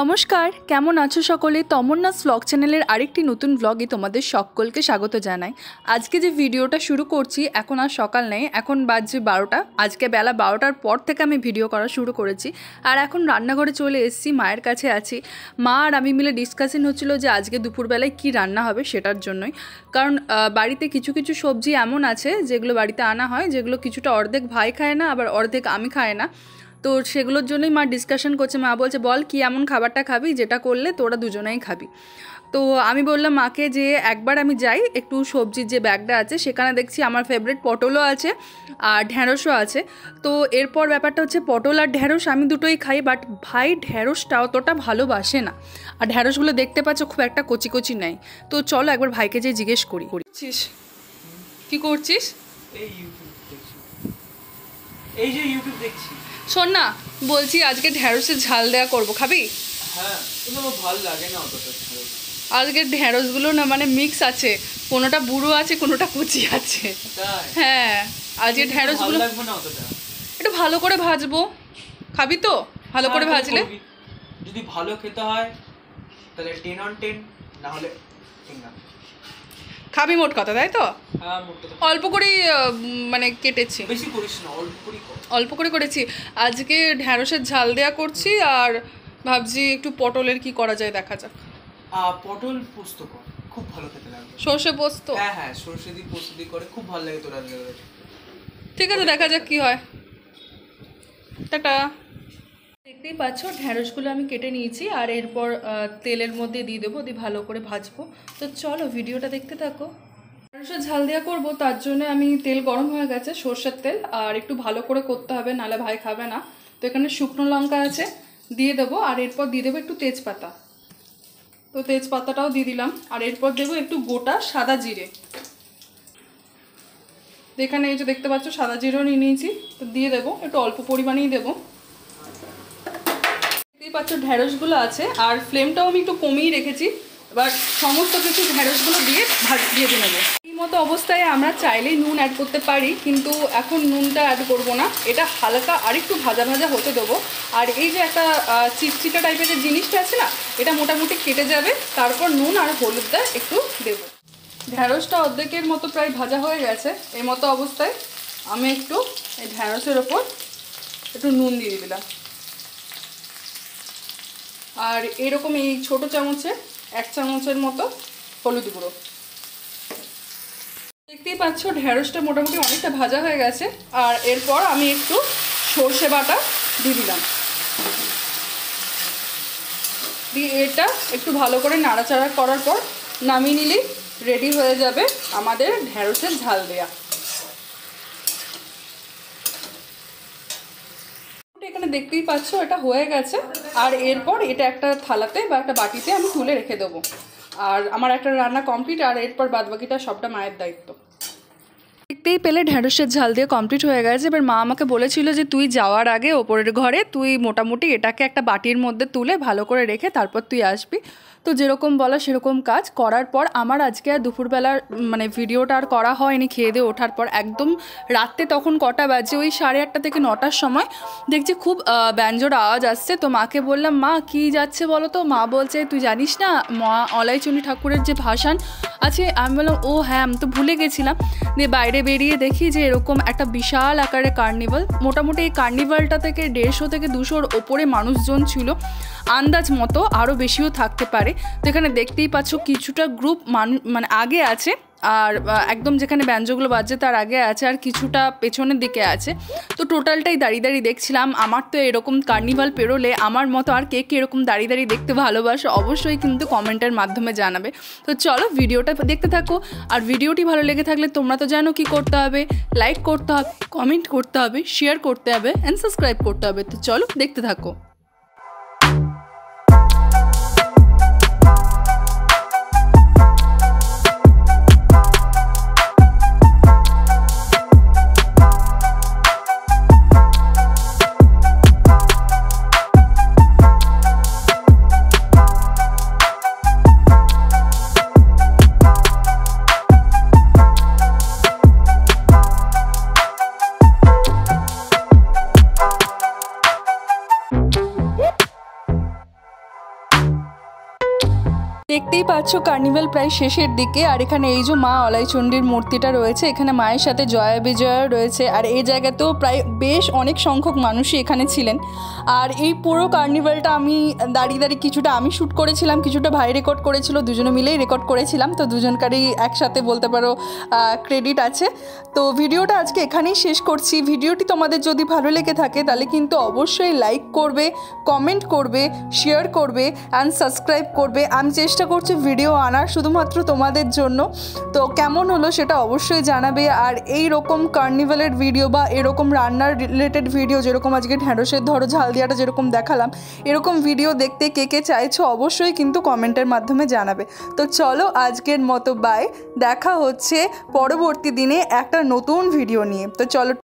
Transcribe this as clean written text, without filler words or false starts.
নমস্কার, কেমন আছো সকলে? তমন্নাস ব্লগ চ্যানেলের আরেকটি নতুন ব্লগে তোমাদের সকলকে স্বাগত জানাই। আজকে যে ভিডিওটা শুরু করছি, এখন আর সকাল নেই, এখন বাজছে 12টা। আজকে বেলা 12টার পর থেকে আমি ভিডিও করা শুরু করেছি। আর এখন রান্নাঘরে চলে এসেছি, মায়ের কাছে আছি। মা আর আমি মিলে ডিসকাশন হচ্ছিলো যে আজকে দুপুরবেলায় কি রান্না হবে সেটার জন্যই। কারণ বাড়িতে কিছু কিছু সবজি এমন আছে যেগুলো বাড়িতে আনা হয়, যেগুলো কিছুটা অর্ধেক ভাই খায় না, আবার অর্ধেক আমি খায় না। তো সেগুলোর জন্যই মা ডিসকাশন করছে। মা বলছে, বল কি এমন খাবারটা খাবি যেটা করলে তোরা দুজনেই খাবি। তো আমি বললাম মাকে যে একবার আমি যাই একটু সবজির যে ব্যাগটা আছে সেখানে দেখছি আমার ফেভারিট পটলও আছে আর ঢ্যাঁড়সও আছে। তো এরপর ব্যাপারটা হচ্ছে পটল আর ঢ্যাঁড়স আমি দুটোই খাই, বাট ভাই ঢ্যাঁড়সটা অতটা ভালোবাসে না। আর ঢ্যাঁড়সগুলো দেখতে পাচ্ছ খুব একটা কচি কচি নেই। তো চলো একবার ভাইকে যে জিজ্ঞেস করি। কি করছিস? এই যে ইউটিউব দেখছি। শোন না, বলছি আজকে ঢ্যাঁড়সের ঝাল দেওয়া করবো, খাবি? হ্যাঁ, কিন্তু আমার ভালো লাগে না অতটা ঢ্যাঁড়স। আজকে ঢ্যাঁড়সগুলো না মানে মিক্স আছে, কোনোটা বুড়ো আছে কোনোটা কুচি আছে। হ্যাঁ, আজকে ঢ্যাঁড়সগুলো লাগবে না অতটা। একটু ভালো করে ভাজবো, খাবি তো? ভালো করে ভাজলে যদি ভালো খেতে হয় তাহলে 10 on 10, না হলে না। খাবি মোট কথা, তাই তো? হ্যাঁ, মোট কথা। অল্প করেই মানে কেটেছি, বেশি করিস না, অল্প করেই কর। অল্প করে করেছি। আজকে ঢ্যাঁড়সের ঝাল দেওয়া করছি আর ভাবছি একটু পটলের কি করা যায় দেখা যাক। পটল পোস্ত কর, খুব ভালো খেতে লাগবে। সর্ষে পোস্ত? হ্যাঁ হ্যাঁ, সর্ষে দিয়ে পোস্ত দিয়ে করে খুব ভালো লাগে। তোরা ঠিক আছে, দেখা যাক কি হয়। টাটা। দেখতেই পাচ্ছ ঢ্যাঁড়সগুলো আমি কেটে নিয়েছি আর এরপর তেলের মধ্যে দিয়ে দেবো, দিয়ে ভালো করে ভাজবো। তো চলো ভিডিওটা দেখতে থাকো। ঢ্যাঁড়সের ঝাল দেওয়া করবো, তার জন্য আমি তেল গরম হয়ে গেছে, সর্ষের তেল, আর একটু ভালো করে করতে হবে নাহলে ভাই খাবে না। তো এখানে শুকনো লঙ্কা আছে, দিয়ে দেবো। আর এরপর দিয়ে দেবো একটু তেজপাতা। তো তেজপাতাটাও দিয়ে দিলাম। আর এরপর দেবো একটু গোটা সাদা জিরে। এখানে এই যে দেখতে পাচ্ছ সাদা জিরেও নিয়ে নিয়েছি, তো দিয়ে দেবো, একটু অল্প পরিমাণেই দেবো। দেখতেই পাচ্ছ ঢ্যাঁড়সগুলো আছে আর ফ্লেমটাও আমি একটু কমিয়ে রেখেছি। এবার সমস্ত কিছু ঢ্যাঁড়সগুলো দিয়ে দিয়ে নেবো। এই মতো অবস্থায় আমরা চাইলেই নুন অ্যাড করতে পারি, কিন্তু এখন নুনটা অ্যাড করবো না, এটা হালকা আর একটু ভাজা ভাজা হতে দেবো। আর এই যে একটা চিটচিটা টাইপের যে জিনিসটা আছে না, এটা মোটামুটি কেটে যাবে। তারপর নুন আর হলুদটা একটু দেবো। ঢ্যাঁড়সটা অর্ধেকের মতো প্রায় ভাজা হয়ে গেছে। এই মতো অবস্থায় আমি একটু এই ঢ্যাঁড়সের ওপর একটু নুন দিয়ে দিলাম। আর এরকম এই ছোটো চামচে 1 চামচের মতো হলুদ গুঁড়ো। দেখতেই পাচ্ছ ঢ্যাঁড়সটা মোটামুটি অনেকটা ভাজা হয়ে গেছে। আর এরপর আমি একটু সর্ষে বাটা দিয়ে দিলাম, দিয়ে এটা একটু ভালো করে নাড়াচাড়া করার পর নামিয়ে নিলেই রেডি হয়ে যাবে আমাদের ঢ্যাঁড়সের ঝাল দেয়া। এখানে দেখতেই পাচ্ছ এটা হয়ে গেছে। আর এরপর এটা একটা থালাতে বা একটা বাটিতে আমি তুলে রেখে দেবো। আর আমার একটা রান্না কমপ্লিট, আর এরপর বাদবাকিটা সবটা মায়ের দায়িত্ব। দেখতেই পেলে ঢ্যাঁড়সের ঝাল দিয়ে কমপ্লিট হয়ে গেছে। এবার মা আমাকে বলেছিল যে তুই যাওয়ার আগে ওপরের ঘরে তুই মোটামুটি এটাকে একটা বাটির মধ্যে তুলে ভালো করে রেখে তারপর তুই আসবি। তো যেরকম বলা সেরকম কাজ করার পর আমার আজকে আর দুপুরবেলার মানে ভিডিওটা আর করা হয়নি। খেয়ে দিয়ে ওঠার পর একদম রাত্রে তখন কটা বাজে, ওই 8:30 থেকে 9টার সময় দেখছি খুব ব্যঞ্জোর আওয়াজ আসছে। তো মাকে বললাম, মা কি যাচ্ছে বলো তো? মা বলছে, তুই জানিস না মা অলাইচুনি ঠাকুরের যে ভাসান আছে? আমি বললাম, ও হ্যাঁ, আমি তো ভুলে গেছিলাম। দিয়ে বাইরে বেরিয়ে দেখি যে এরকম একটা বিশাল আকারে কার্নিভাল, মোটামুটি এই কার্নিভালটা থেকে 150 থেকে 200-র ওপরে মানুষজন ছিল, আন্দাজ মতো আরও বেশিও থাকতে পারে। তো এখানে দেখতেই পাচ্ছ কিছুটা গ্রুপ মানে আগে আছে, আর একদম যেখানে ব্যঞ্জনগুলো বাজছে তার আগে আছে, আর কিছুটা পেছনের দিকে আছে। তো টোটালটাই দাঁড়িয়ে দাঁড়িয়ে দেখছিলাম। আমার তো এরকম কার্নিভাল পেরোলে আমার মতো আর কে কে এরকম দাঁড়িয়ে দাঁড়িয়ে দেখতে ভালোবাসো অবশ্যই কিন্তু কমেন্টের মাধ্যমে জানাবে। তো চলো ভিডিওটা দেখতে থাকো। আর ভিডিওটি ভালো লেগে থাকলে তোমরা তো জানো কি করতে হবে, লাইক করতে হবে, কমেন্ট করতে হবে, শেয়ার করতে হবে অ্যান্ড সাবস্ক্রাইব করতে হবে। তো চলো দেখতে থাকো। Thank you. দেখতেই পাচ্ছ কার্নিভাল প্রায় শেষের দিকে, আর এখানে এই যে মা অলাইচণ্ডীর মূর্তিটা রয়েছে, এখানে মায়ের সাথে জয়া বিজয়া রয়েছে, আর এই জায়গাতেও প্রায় বেশ অনেক সংখ্যক মানুষই এখানে ছিলেন। আর এই পুরো কার্নিভালটা আমি দাঁড়িয়ে দাঁড়িয়ে কিছুটা আমি শ্যুট করেছিলাম, কিছুটা ভাই রেকর্ড করেছিল, দুজনে মিলেই রেকর্ড করেছিলাম, তো দুজনকারই একসাথে বলতে পারো ক্রেডিট আছে। তো ভিডিওটা আজকে এখানেই শেষ করছি। ভিডিওটি তোমাদের যদি ভালো লেগে থাকে তাহলে কিন্তু অবশ্যই লাইক করবে, কমেন্ট করবে, শেয়ার করবে অ্যান্ড সাবস্ক্রাইব করবে। আমি চেষ্টা করছি ভিডিও আনার শুধুমাত্র তোমাদের জন্য। তো কেমন হলো সেটা অবশ্যই জানাবে। আর এই রকম কার্নিভালের ভিডিও বা এরকম রান্নার রিলেটেড ভিডিও, যেরকম আজকে ঢ্যাঁড়সের ধরো ঝাল দিয়াটা যেরকম দেখালাম, এরকম ভিডিও দেখতে কে কে চাইছো অবশ্যই কিন্তু কমেন্টের মাধ্যমে জানাবে। তো চলো আজকের মতো বাই, দেখা হচ্ছে পরবর্তী দিনে একটা নতুন ভিডিও নিয়ে। তো চলো।